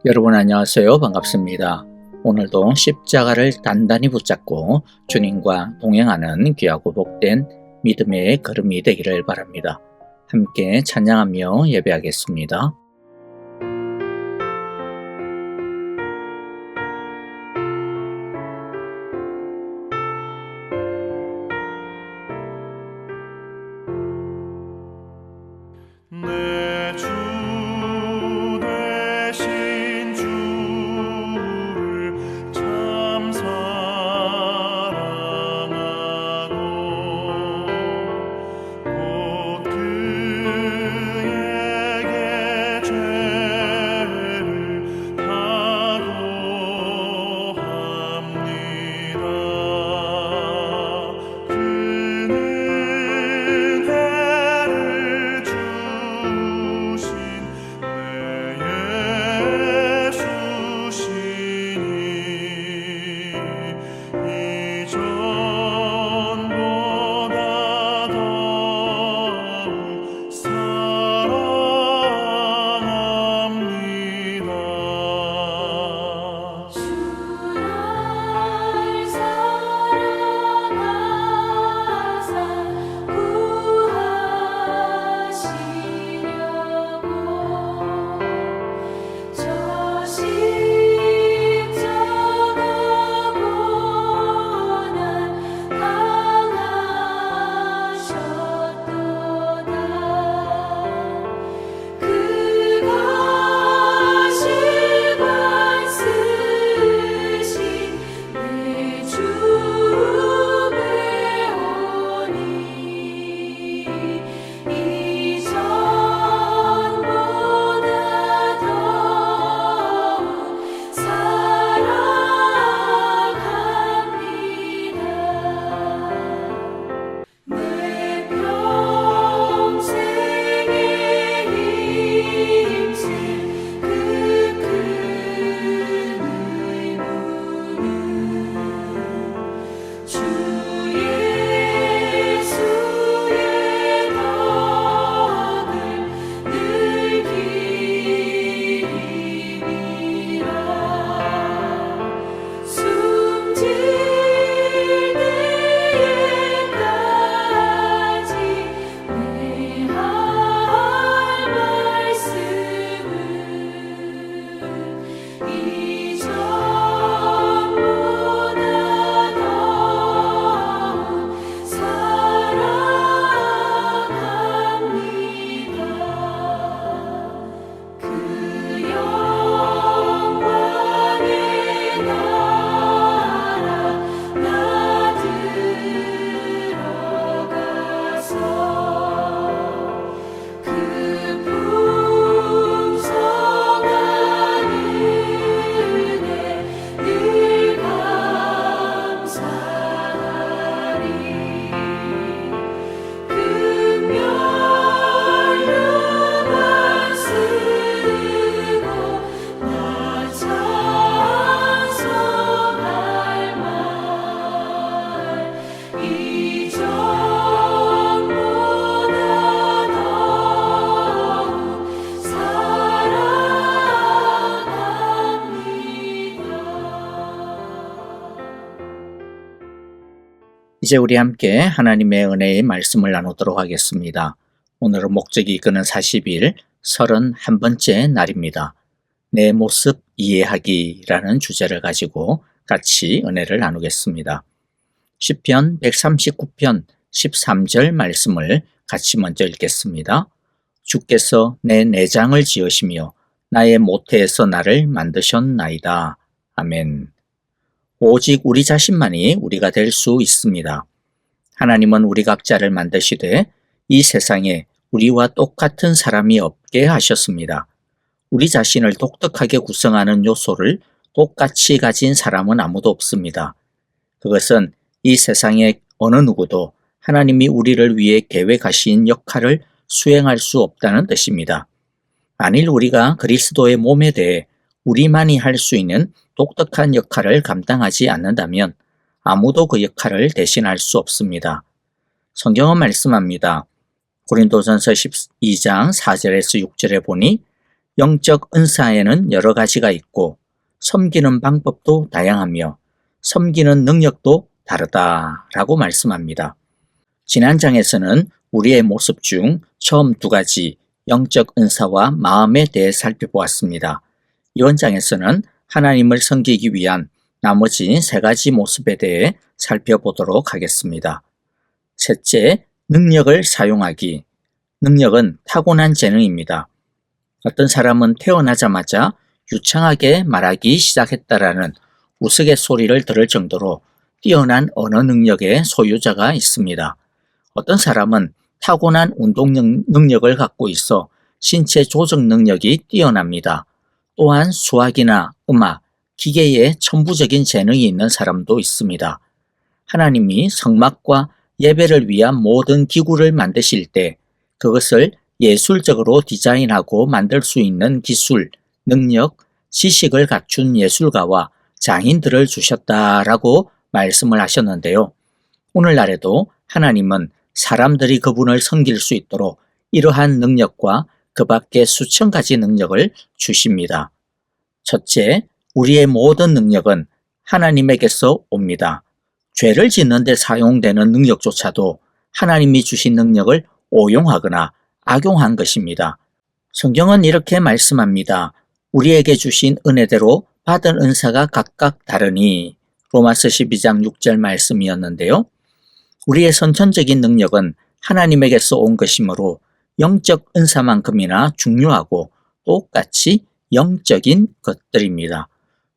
여러분 안녕하세요. 반갑습니다. 오늘도 십자가를 단단히 붙잡고 주님과 동행하는 귀하고 복된 믿음의 걸음이 되기를 바랍니다. 함께 찬양하며 예배하겠습니다. 내 주 되신 주를 참 사랑하고 곧 그에게 죄를 다고합니다. 그는 해를 주신 내 예수시니 이전보다 더욱 사랑합니다. 주를 사랑하사 구하시려고 저 십자가 고난 당하셨도다. 그가 실관 쓰신 내 주 배우니 이전보다 더욱 사랑합니다. 내 평생에 힘쓸 그 큰 의무는 주 예수의 덕을 늘 기리라. 숨질 때까지 내 할 말씀은 이전보다 더욱 사랑합니다. 그 영광의 나라 나 들어가서 그 풍성한 은혜 늘 감사하리. 금멸류관 쓰고 나 찬송할 말 이전보다 더욱 사랑합니다. 이제 우리 함께 하나님의 은혜의 말씀을 나누도록 하겠습니다. 오늘은 목적이 이끄는 40일 31번째 날입니다. 내 모습 이해하기라는 주제를 가지고 같이 은혜를 나누겠습니다. 시편 139편 13절 말씀을 같이 먼저 읽겠습니다. 주께서 내 내장을 지으시며 나의 모태에서 나를 만드셨나이다. 아멘. 오직 우리 자신만이 우리가 될 수 있습니다. 하나님은 우리 각자를 만드시되 이 세상에 우리와 똑같은 사람이 없게 하셨습니다. 우리 자신을 독특하게 구성하는 요소를 똑같이 가진 사람은 아무도 없습니다. 그것은 이 세상의 어느 누구도 하나님이 우리를 위해 계획하신 역할을 수행할 수 없다는 뜻입니다. 만일 우리가 그리스도의 몸에 대해 우리만이 할 수 있는 독특한 역할을 감당하지 않는다면 아무도 그 역할을 대신할 수 없습니다. 성경은 말씀합니다. 고린도전서 12장 4절에서 6절에 보니 영적 은사에는 여러 가지가 있고 섬기는 방법도 다양하며 섬기는 능력도 다르다라고 말씀합니다. 지난 장에서는 우리의 모습 중 처음 두 가지 영적 은사와 마음에 대해 살펴보았습니다. 이번 장에서는 하나님을 섬기기 위한 나머지 세 가지 모습에 대해 살펴보도록 하겠습니다. 셋째, 능력을 사용하기. 능력은 타고난 재능입니다. 어떤 사람은 태어나자마자 유창하게 말하기 시작했다라는 우스갯소리를 들을 정도로 뛰어난 언어 능력의 소유자가 있습니다. 어떤 사람은 타고난 운동 능력을 갖고 있어 신체 조정 능력이 뛰어납니다. 또한 수학이나 음악, 기계에 천부적인 재능이 있는 사람도 있습니다. 하나님이 성막과 예배를 위한 모든 기구를 만드실 때 그것을 예술적으로 디자인하고 만들 수 있는 기술, 능력, 지식을 갖춘 예술가와 장인들을 주셨다라고 말씀을 하셨는데요. 오늘날에도 하나님은 사람들이 그분을 섬길 수 있도록 이러한 능력과 그 밖의 수천 가지 능력을 주십니다. 첫째, 우리의 모든 능력은 하나님에게서 옵니다. 죄를 짓는 데 사용되는 능력조차도 하나님이 주신 능력을 오용하거나 악용한 것입니다. 성경은 이렇게 말씀합니다. 우리에게 주신 은혜대로 받은 은사가 각각 다르니 로마서 12장 6절 말씀이었는데요. 우리의 선천적인 능력은 하나님에게서 온 것이므로 영적 은사만큼이나 중요하고 똑같이 영적인 것들입니다.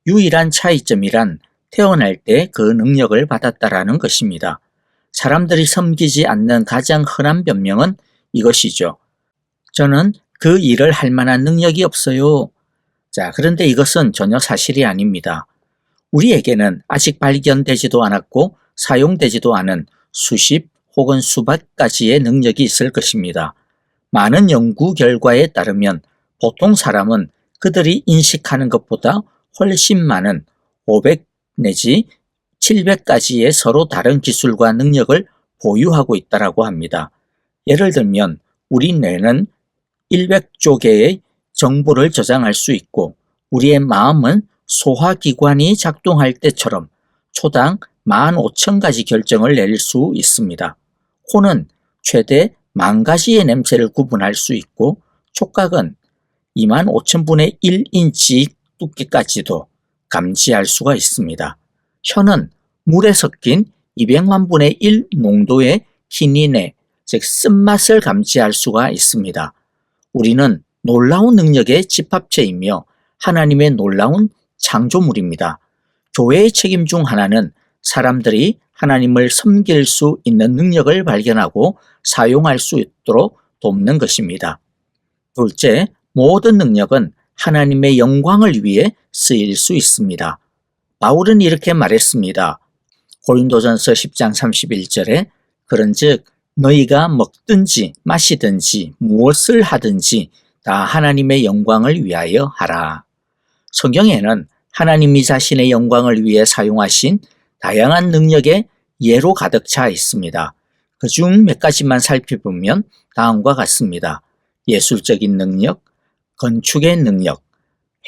유일한 차이점이란 태어날 때 그 능력을 받았다라는 것입니다. 사람들이 섬기지 않는 가장 흔한 변명은 이것이죠. 저는 그 일을 할 만한 능력이 없어요. 자, 그런데 이것은 전혀 사실이 아닙니다. 우리에게는 아직 발견되지도 않았고 사용되지도 않은 수십 혹은 수백 가지의 능력이 있을 것입니다. 많은 연구 결과에 따르면 보통 사람은 그들이 인식하는 것보다 훨씬 많은 500 내지 700가지의 서로 다른 기술과 능력을 보유하고 있다고 합니다. 예를 들면 우리 뇌는 100조 개의 정보를 저장할 수 있고 우리의 마음은 소화기관이 작동할 때처럼 초당 15,000가지 결정을 내릴 수 있습니다. 코는 최대 10,000가지의 냄새를 구분할 수 있고 촉각은 25,000분의 1인치 두께까지도 감지할 수가 있습니다. 혀는 물에 섞인 200만 분의 1 농도의 키닌의 즉 쓴맛을 감지할 수가 있습니다. 우리는 놀라운 능력의 집합체이며 하나님의 놀라운 창조물입니다. 교회의 책임 중 하나는 사람들이 하나님을 섬길 수 있는 능력을 발견하고 사용할 수 있도록 돕는 것입니다. 둘째, 모든 능력은 하나님의 영광을 위해 쓰일 수 있습니다. 바울은 이렇게 말했습니다. 고린도전서 10장 31절에 그런즉 너희가 먹든지 마시든지 무엇을 하든지 다 하나님의 영광을 위하여 하라. 성경에는 하나님이 자신의 영광을 위해 사용하신 다양한 능력의 예로 가득 차 있습니다. 그중 몇 가지만 살펴보면 다음과 같습니다. 예술적인 능력, 건축의 능력,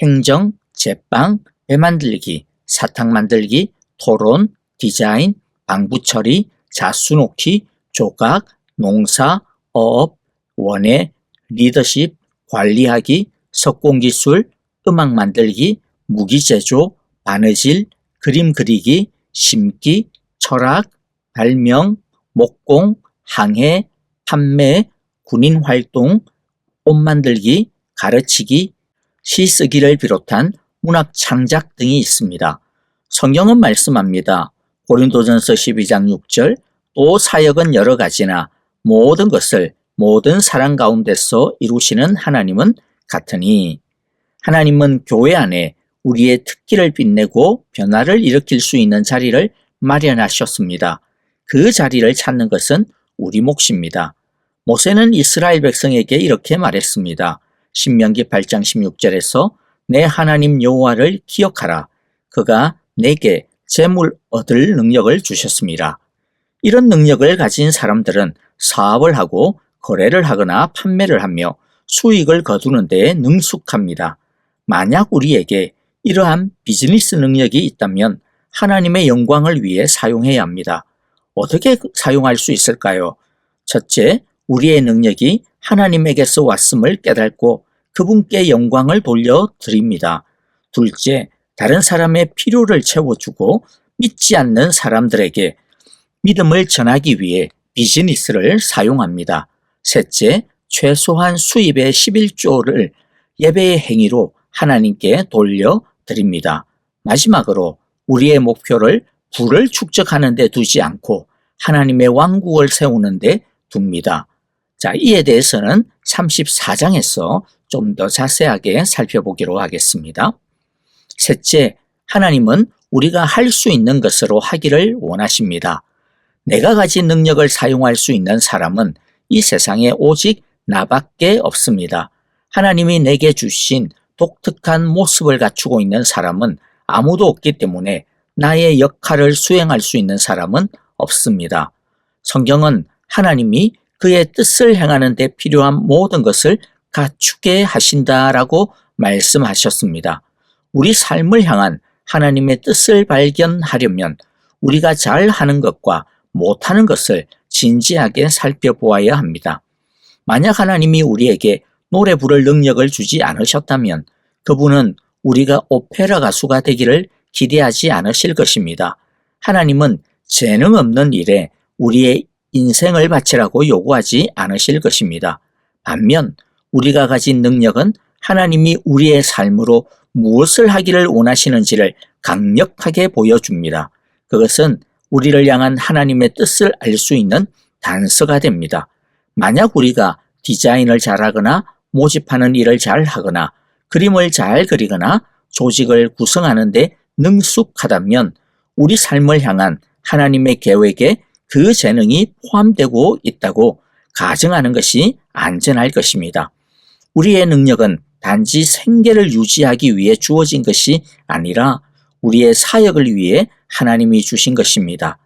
행정, 제빵, 배 만들기, 사탕 만들기, 토론, 디자인, 방부 처리, 자수 놓기, 조각, 농사, 어업, 원예, 리더십, 관리하기, 석공기술, 음악 만들기, 무기 제조, 바느질, 그림 그리기, 심기, 철학, 발명, 목공, 항해, 판매, 군인 활동, 옷 만들기, 가르치기, 시 쓰기를 비롯한 문학 창작 등이 있습니다. 성경은 말씀합니다. 고린도전서 12장 6절 또 사역은 여러 가지나 모든 것을 모든 사람 가운데서 이루시는 하나님은 같으니 하나님은 교회 안에 우리의 특기를 빛내고 변화를 일으킬 수 있는 자리를 마련하셨습니다. 그 자리를 찾는 것은 우리 몫입니다. 모세는 이스라엘 백성에게 이렇게 말했습니다. 신명기 8장 16절에서 내 하나님 여호와를 기억하라. 그가 내게 재물 얻을 능력을 주셨습니다. 이런 능력을 가진 사람들은 사업을 하고 거래를 하거나 판매를 하며 수익을 거두는 데 능숙합니다. 만약 우리에게 이러한 비즈니스 능력이 있다면 하나님의 영광을 위해 사용해야 합니다. 어떻게 사용할 수 있을까요? 첫째, 우리의 능력이 하나님에게서 왔음을 깨닫고 그분께 영광을 돌려드립니다. 둘째, 다른 사람의 필요를 채워주고 믿지 않는 사람들에게 믿음을 전하기 위해 비즈니스를 사용합니다. 셋째, 최소한 수입의 11조를 예배의 행위로 하나님께 돌려드립니다. 마지막으로 우리의 목표를 부를 축적하는 데 두지 않고 하나님의 왕국을 세우는 데 둡니다. 자, 이에 대해서는 34장에서 좀 더 자세하게 살펴보기로 하겠습니다. 셋째, 하나님은 우리가 할 수 있는 것으로 하기를 원하십니다. 내가 가진 능력을 사용할 수 있는 사람은 이 세상에 오직 나밖에 없습니다. 하나님이 내게 주신 독특한 모습을 갖추고 있는 사람은 아무도 없기 때문에 나의 역할을 수행할 수 있는 사람은 없습니다. 성경은 하나님이 그의 뜻을 행하는 데 필요한 모든 것을 갖추게 하신다라고 말씀하셨습니다. 우리 삶을 향한 하나님의 뜻을 발견하려면 우리가 잘하는 것과 못하는 것을 진지하게 살펴보아야 합니다. 만약 하나님이 우리에게 노래 부를 능력을 주지 않으셨다면 그분은 우리가 오페라 가수가 되기를 기대하지 않으실 것입니다. 하나님은 재능 없는 일에 우리의 인생을 바치라고 요구하지 않으실 것입니다. 반면 우리가 가진 능력은 하나님이 우리의 삶으로 무엇을 하기를 원하시는지를 강력하게 보여줍니다. 그것은 우리를 향한 하나님의 뜻을 알 수 있는 단서가 됩니다. 만약 우리가 디자인을 잘하거나 모집하는 일을 잘하거나 그림을 잘 그리거나 조직을 구성하는 데 능숙하다면 우리 삶을 향한 하나님의 계획에 그 재능이 포함되고 있다고 가정하는 것이 안전할 것입니다. 우리의 능력은 단지 생계를 유지하기 위해 주어진 것이 아니라 우리의 사역을 위해 하나님이 주신 것입니다.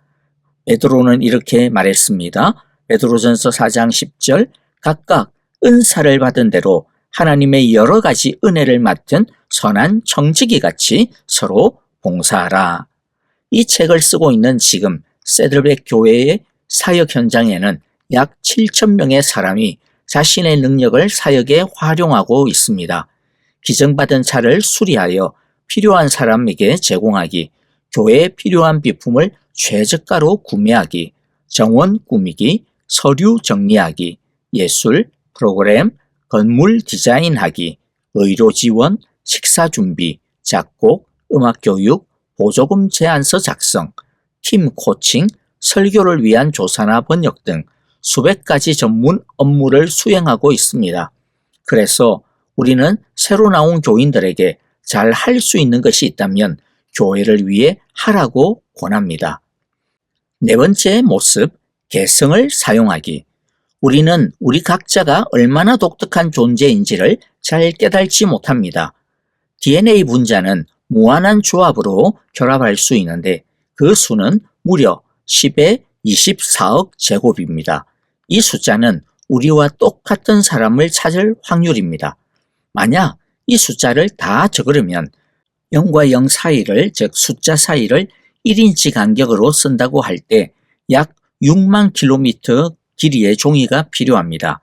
베드로는 이렇게 말했습니다. 베드로전서 4장 10절, 각각 은사를 받은 대로 하나님의 여러 가지 은혜를 맡은 선한 청지기 같이 서로 봉사하라. 이 책을 쓰고 있는 지금 세들백 교회의 사역 현장에는 약 7,000명의 사람이 자신의 능력을 사역에 활용하고 있습니다. 기증받은 차를 수리하여 필요한 사람에게 제공하기, 교회에 필요한 비품을 최저가로 구매하기, 정원 꾸미기, 서류 정리하기, 예술, 프로그램, 건물 디자인하기, 의료 지원, 식사 준비, 작곡, 음악 교육, 보조금 제안서 작성, 팀 코칭, 설교를 위한 조사나 번역 등 수백 가지 전문 업무를 수행하고 있습니다. 그래서 우리는 새로 나온 교인들에게 잘 할 수 있는 것이 있다면 교회를 위해 하라고 권합니다. 네 번째 모습, 개성을 사용하기. 우리는 우리 각자가 얼마나 독특한 존재인지를 잘 깨닫지 못합니다. DNA 분자는 무한한 조합으로 결합할 수 있는데 그 수는 무려 10의 24억 제곱입니다. 이 숫자는 우리와 똑같은 사람을 찾을 확률입니다. 만약 이 숫자를 다 적으려면 0과 0 사이를, 즉 숫자 사이를 1인치 간격으로 쓴다고 할 때 약 6만 킬로미터 길이의 종이가 필요합니다.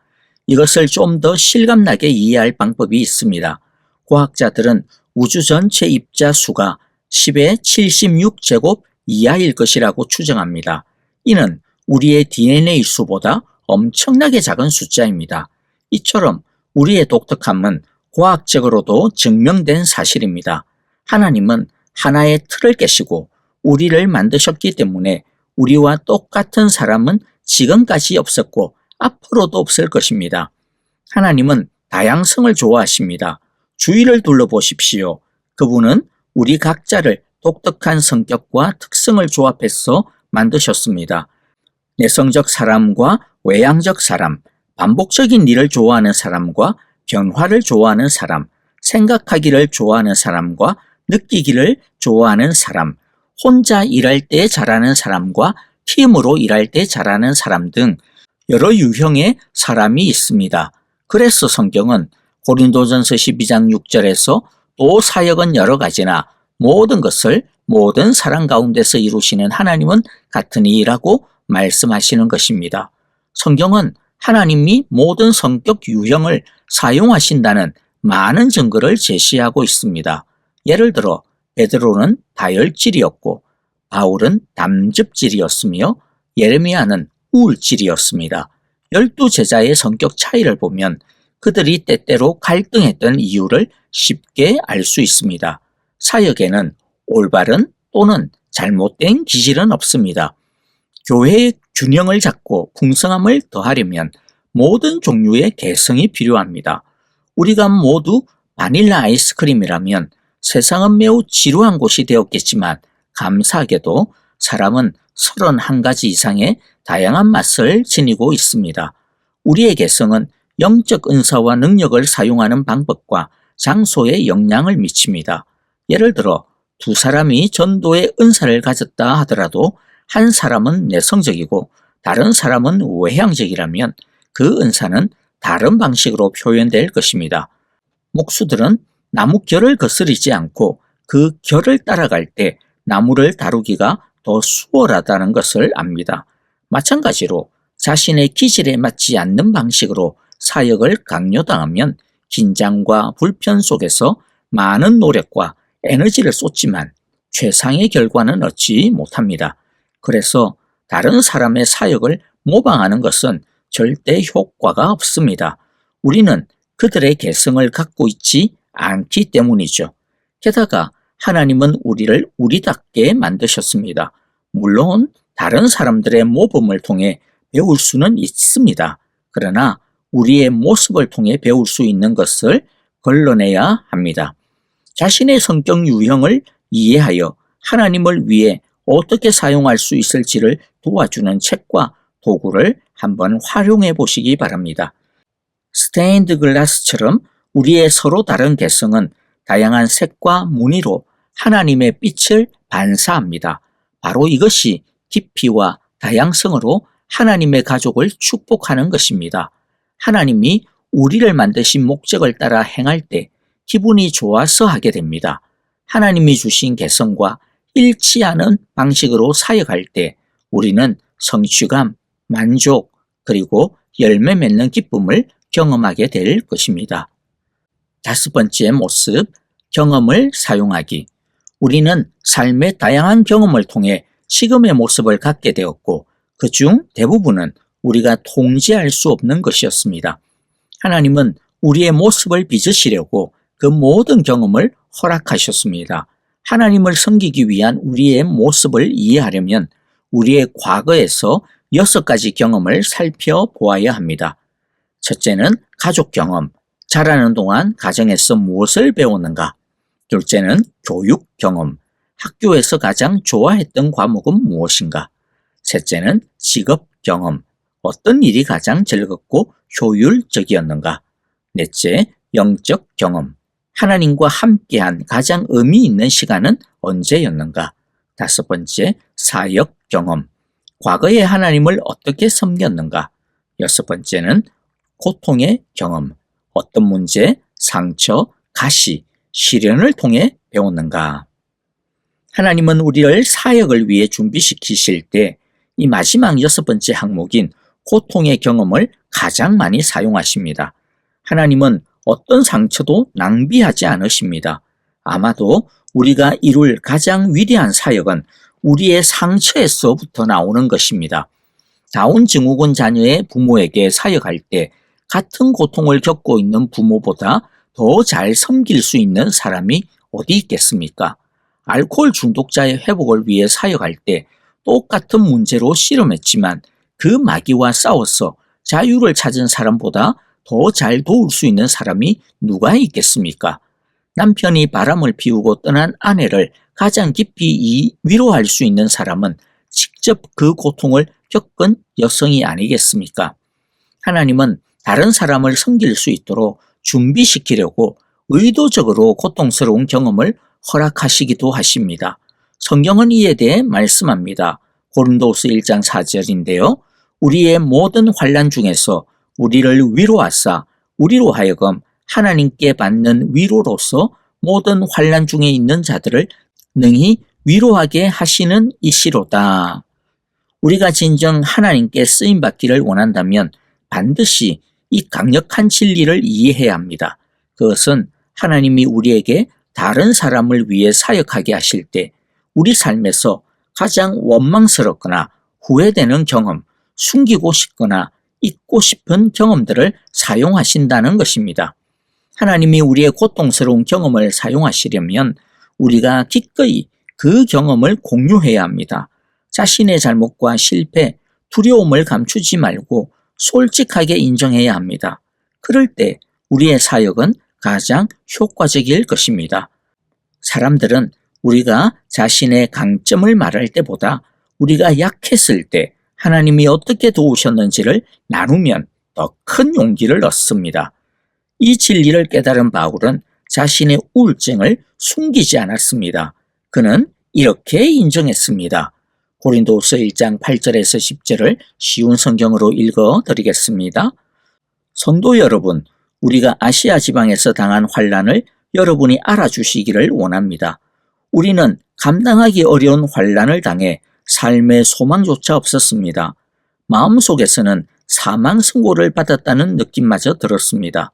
이것을 좀 더 실감나게 이해할 방법이 있습니다. 과학자들은 우주 전체 입자 수가 10의 76제곱 이하일 것이라고 추정합니다. 이는 우리의 DNA 수보다 엄청나게 작은 숫자입니다. 이처럼 우리의 독특함은 과학적으로도 증명된 사실입니다. 하나님은 하나의 틀을 깨시고 우리를 만드셨기 때문에 우리와 똑같은 사람은 지금까지 없었고 앞으로도 없을 것입니다. 하나님은 다양성을 좋아하십니다. 주위를 둘러보십시오. 그분은 우리 각자를 독특한 성격과 특성을 조합해서 만드셨습니다. 내성적 사람과 외향적 사람, 반복적인 일을 좋아하는 사람과 변화를 좋아하는 사람, 생각하기를 좋아하는 사람과 느끼기를 좋아하는 사람, 혼자 일할 때 잘하는 사람과 팀으로 일할 때 잘하는 사람 등 여러 유형의 사람이 있습니다. 그래서 성경은 고린도전서 12장 6절에서 또 사역은 여러 가지나 모든 것을 모든 사람 가운데서 이루시는 하나님은 같으니라고 말씀하시는 것입니다. 성경은 하나님이 모든 성격 유형을 사용하신다는 많은 증거를 제시하고 있습니다. 예를 들어 베드로는 다혈질이었고 바울은 담즙질이었으며 예레미야는 우울질이었습니다. 12제자의 성격 차이를 보면 그들이 때때로 갈등했던 이유를 쉽게 알 수 있습니다. 사역에는 올바른 또는 잘못된 기질은 없습니다. 교회의 균형을 잡고 풍성함을 더하려면 모든 종류의 개성이 필요합니다. 우리가 모두 바닐라 아이스크림이라면 세상은 매우 지루한 곳이 되었겠지만 감사하게도 사람은 31가지 이상의 다양한 맛을 지니고 있습니다. 우리의 개성은 영적 은사와 능력을 사용하는 방법과 장소에 영향을 미칩니다. 예를 들어 두 사람이 전도의 은사를 가졌다 하더라도 한 사람은 내성적이고 다른 사람은 외향적이라면 그 은사는 다른 방식으로 표현될 것입니다. 목수들은 나무 결을 거스르지 않고 그 결을 따라갈 때 나무를 다루기가 더 수월하다는 것을 압니다. 마찬가지로 자신의 기질에 맞지 않는 방식으로 사역을 강요당하면 긴장과 불편 속에서 많은 노력과 에너지를 쏟지만 최상의 결과는 얻지 못합니다. 그래서 다른 사람의 사역을 모방하는 것은 절대 효과가 없습니다. 우리는 그들의 개성을 갖고 있지 않기 때문이죠. 게다가 하나님은 우리를 우리답게 만드셨습니다. 물론 다른 사람들의 모범을 통해 배울 수는 있습니다. 그러나 우리의 모습을 통해 배울 수 있는 것을 걸러내야 합니다. 자신의 성격 유형을 이해하여 하나님을 위해 어떻게 사용할 수 있을지를 도와주는 책과 도구를 한번 활용해 보시기 바랍니다. 스테인드 글라스처럼 우리의 서로 다른 개성은 다양한 색과 무늬로 하나님의 빛을 반사합니다. 바로 이것이 깊이와 다양성으로 하나님의 가족을 축복하는 것입니다. 하나님이 우리를 만드신 목적을 따라 행할 때 기분이 좋아서 하게 됩니다. 하나님이 주신 개성과 일치하는 방식으로 사역할 때 우리는 성취감, 만족, 그리고 열매 맺는 기쁨을 경험하게 될 것입니다. 5번째 모습, 경험을 사용하기. 우리는 삶의 다양한 경험을 통해 지금의 모습을 갖게 되었고 그중 대부분은 우리가 통제할 수 없는 것이었습니다. 하나님은 우리의 모습을 빚으시려고 그 모든 경험을 허락하셨습니다. 하나님을 섬기기 위한 우리의 모습을 이해하려면 우리의 과거에서 6가지 경험을 살펴보아야 합니다. 첫째는 가족 경험, 자라는 동안 가정에서 무엇을 배웠는가? 둘째는 교육 경험, 학교에서 가장 좋아했던 과목은 무엇인가? 셋째는 직업 경험, 어떤 일이 가장 즐겁고 효율적이었는가? 넷째, 영적 경험, 하나님과 함께한 가장 의미 있는 시간은 언제였는가? 5번째, 사역 경험, 과거에 하나님을 어떻게 섬겼는가? 6번째는 고통의 경험, 어떤 문제, 상처, 가시, 시련을 통해 배웠는가? 하나님은 우리를 사역을 위해 준비시키실 때 이 마지막 6번째 항목인 고통의 경험을 가장 많이 사용하십니다. 하나님은 어떤 상처도 낭비하지 않으십니다. 아마도 우리가 이룰 가장 위대한 사역은 우리의 상처에서부터 나오는 것입니다. 다운 증후군 자녀의 부모에게 사역할 때 같은 고통을 겪고 있는 부모보다 더 잘 섬길 수 있는 사람이 어디 있겠습니까? 알코올 중독자의 회복을 위해 사역할 때 똑같은 문제로 씨름했지만 그 마귀와 싸워서 자유를 찾은 사람보다 더 잘 도울 수 있는 사람이 누가 있겠습니까? 남편이 바람을 피우고 떠난 아내를 가장 깊이 위로할 수 있는 사람은 직접 그 고통을 겪은 여성이 아니겠습니까? 하나님은 다른 사람을 섬길 수 있도록 준비시키려고 의도적으로 고통스러운 경험을 허락하시기도 하십니다. 성경은 이에 대해 말씀합니다. 고린도후서 1장 4절인데요. 우리의 모든 환난 중에서 우리를 위로하사 우리로 하여금 하나님께 받는 위로로서 모든 환난 중에 있는 자들을 능히 위로하게 하시는 이시로다. 우리가 진정 하나님께 쓰임받기를 원한다면 반드시 이 강력한 진리를 이해해야 합니다. 그것은 하나님이 우리에게 다른 사람을 위해 사역하게 하실 때 우리 삶에서 가장 원망스럽거나 후회되는 경험, 숨기고 싶거나 잊고 싶은 경험들을 사용하신다는 것입니다. 하나님이 우리의 고통스러운 경험을 사용하시려면 우리가 기꺼이 그 경험을 공유해야 합니다. 자신의 잘못과 실패, 두려움을 감추지 말고 솔직하게 인정해야 합니다. 그럴 때 우리의 사역은 가장 효과적일 것입니다. 사람들은 우리가 자신의 강점을 말할 때보다 우리가 약했을 때 하나님이 어떻게 도우셨는지를 나누면 더 큰 용기를 얻습니다. 이 진리를 깨달은 바울은 자신의 우울증을 숨기지 않았습니다. 그는 이렇게 인정했습니다. 고린도후서 1장 8절에서 10절을 쉬운 성경으로 읽어드리겠습니다. 성도 여러분, 우리가 아시아 지방에서 당한 환난을 여러분이 알아주시기를 원합니다. 우리는 감당하기 어려운 환난을 당해 삶의 소망조차 없었습니다. 마음속에서는 사망 선고를 받았다는 느낌마저 들었습니다.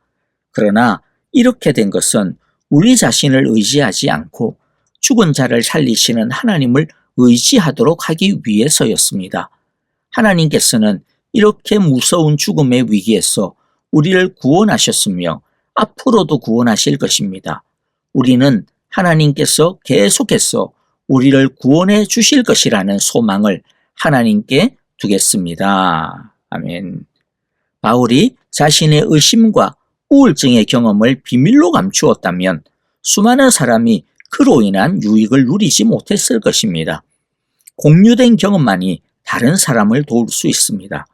그러나 이렇게 된 것은 우리 자신을 의지하지 않고 죽은 자를 살리시는 하나님을 의지하도록 하기 위해서였습니다. 하나님께서는 이렇게 무서운 죽음의 위기에서 우리를 구원하셨으며 앞으로도 구원하실 것입니다. 우리는 하나님께서 계속해서 우리를 구원해 주실 것이라는 소망을 하나님께 두겠습니다. 아멘. 바울이 자신의 의심과 우울증의 경험을 비밀로 감추었다면 수많은 사람이 그로 인한 유익을 누리지 못했을 것입니다. 공유된 경험만이 다른 사람을 도울 수 있습니다.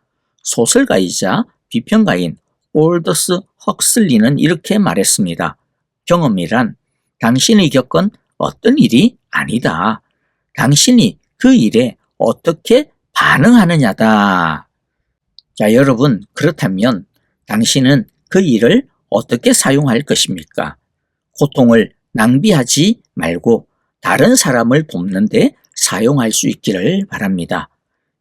소설가이자 비평가인 올더스 헉슬리는 이렇게 말했습니다. 경험이란 당신이 겪은 어떤 일이 아니다. 당신이 그 일에 어떻게 반응하느냐다. 자, 여러분, 그렇다면 당신은 그 일을 어떻게 사용할 것입니까? 고통을 낭비하지 말고 다른 사람을 돕는 데 사용할 수 있기를 바랍니다.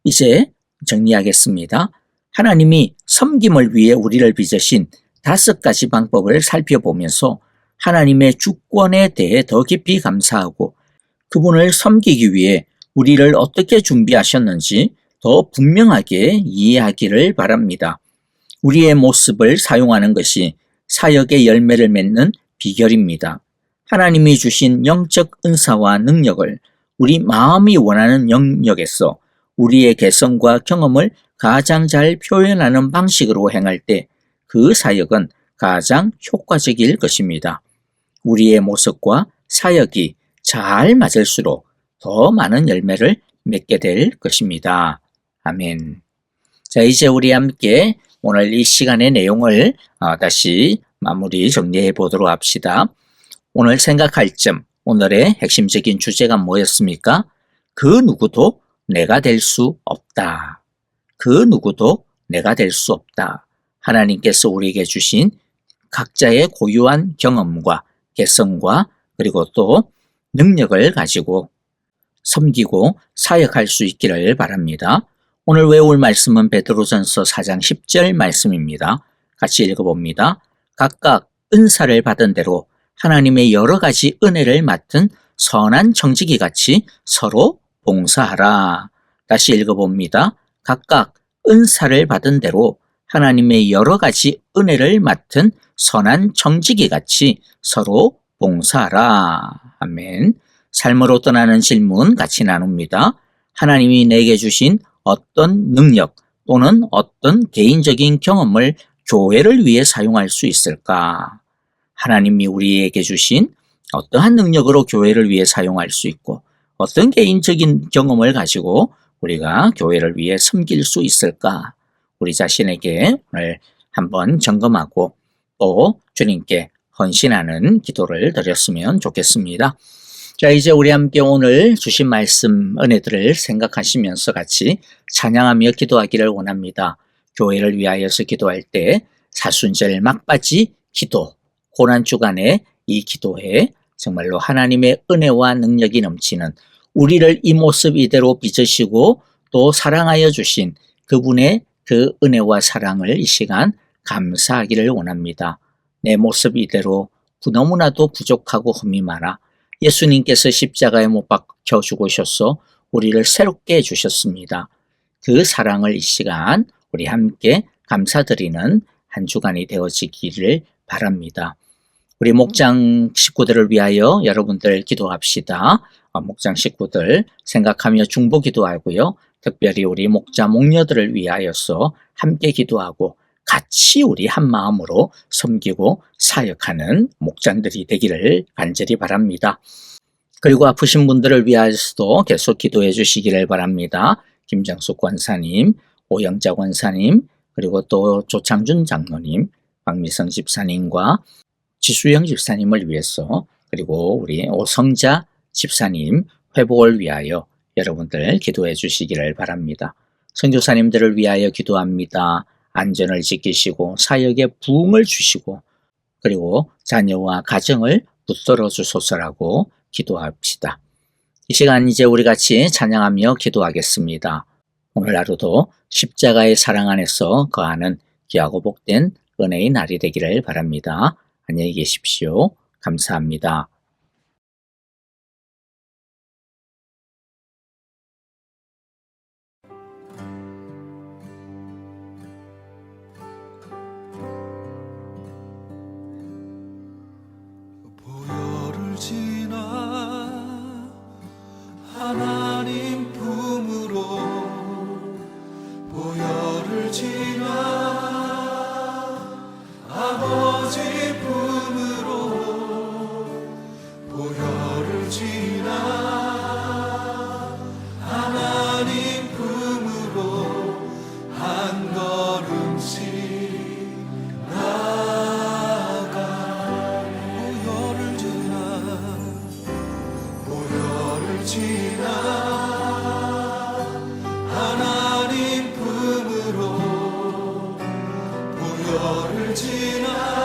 이제 정리하겠습니다. 하나님이 섬김을 위해 우리를 빚으신 5가지 방법을 살펴보면서 하나님의 주권에 대해 더 깊이 감사하고 그분을 섬기기 위해 우리를 어떻게 준비하셨는지 더 분명하게 이해하기를 바랍니다. 우리의 모습을 사용하는 것이 사역의 열매를 맺는 비결입니다. 하나님이 주신 영적 은사와 능력을 우리 마음이 원하는 영역에서 우리의 개성과 경험을 가장 잘 표현하는 방식으로 행할 때 그 사역은 가장 효과적일 것입니다. 우리의 모습과 사역이 잘 맞을수록 더 많은 열매를 맺게 될 것입니다. 아멘. 자, 이제 우리 함께 오늘 이 시간의 내용을 다시 마무리 정리해 보도록 합시다. 오늘 생각할 점, 오늘의 핵심적인 주제가 뭐였습니까? 그 누구도 내가 될 수 없다. 그 누구도 내가 될 수 없다. 하나님께서 우리에게 주신 각자의 고유한 경험과 개성과 그리고 또 능력을 가지고 섬기고 사역할 수 있기를 바랍니다. 오늘 외울 말씀은 베드로전서 4장 10절 말씀입니다. 같이 읽어봅니다. 각각 은사를 받은 대로 하나님의 여러 가지 은혜를 맡은 선한 청지기 같이 서로 봉사하라. 다시 읽어봅니다. 각각 은사를 받은 대로 하나님의 여러 가지 은혜를 맡은 선한 청지기 같이 서로 봉사하라. 아멘. 삶으로 떠나는 질문 같이 나눕니다. 하나님이 내게 주신 어떤 능력 또는 어떤 개인적인 경험을 교회를 위해 사용할 수 있을까? 하나님이 우리에게 주신 어떠한 능력으로 교회를 위해 사용할 수 있고 어떤 개인적인 경험을 가지고 우리가 교회를 위해 섬길 수 있을까? 우리 자신에게 오늘 한번 점검하고 또 주님께 헌신하는 기도를 드렸으면 좋겠습니다. 자, 이제 우리 함께 오늘 주신 말씀 은혜들을 생각하시면서 같이 찬양하며 기도하기를 원합니다. 교회를 위하여서 기도할 때 사순절 막바지 기도, 고난주간에 이 기도에 정말로 하나님의 은혜와 능력이 넘치는 우리를 이 모습 이대로 빚으시고 또 사랑하여 주신 그분의 그 은혜와 사랑을 이 시간 감사하기를 원합니다. 내 모습 이대로 너무나도 부족하고 흠이 많아 예수님께서 십자가에 못 박혀 죽으셔서 우리를 새롭게 해주셨습니다. 그 사랑을 이 시간 우리 함께 감사드리는 한 주간이 되어지기를 바랍니다. 우리 목장 식구들을 위하여 여러분들 기도합시다. 목장 식구들 생각하며 중보 기도하고요. 특별히 우리 목자 목녀들을 위하여서 함께 기도하고 같이 우리 한 마음으로 섬기고 사역하는 목장들이 되기를 간절히 바랍니다. 그리고 아프신 분들을 위하여서도 계속 기도해 주시기를 바랍니다. 김정숙 권사님, 오영자 권사님, 그리고 또 조창준 장로님, 박미성 집사님과 지수영 집사님을 위해서, 그리고 우리 오성자 집사님 회복을 위하여 여러분들 기도해 주시기를 바랍니다. 선교사님들을 위하여 기도합니다. 안전을 지키시고 사역에 부흥을 주시고 그리고 자녀와 가정을 붙들어 주소서라고 기도합시다. 이 시간 이제 우리 같이 찬양하며 기도하겠습니다. 오늘 하루도 십자가의 사랑 안에서 거하는 귀하고 복된 은혜의 날이 되기를 바랍니다. 안녕히 계십시오. 감사합니다. 보혈을 지나 하나님 품으로 보혈을 지나 아버지 품으로 보혈을 지나 하나님 품으로 한 걸음씩 나아가 보혈을 지나 하나님 품으로 보혈을 지나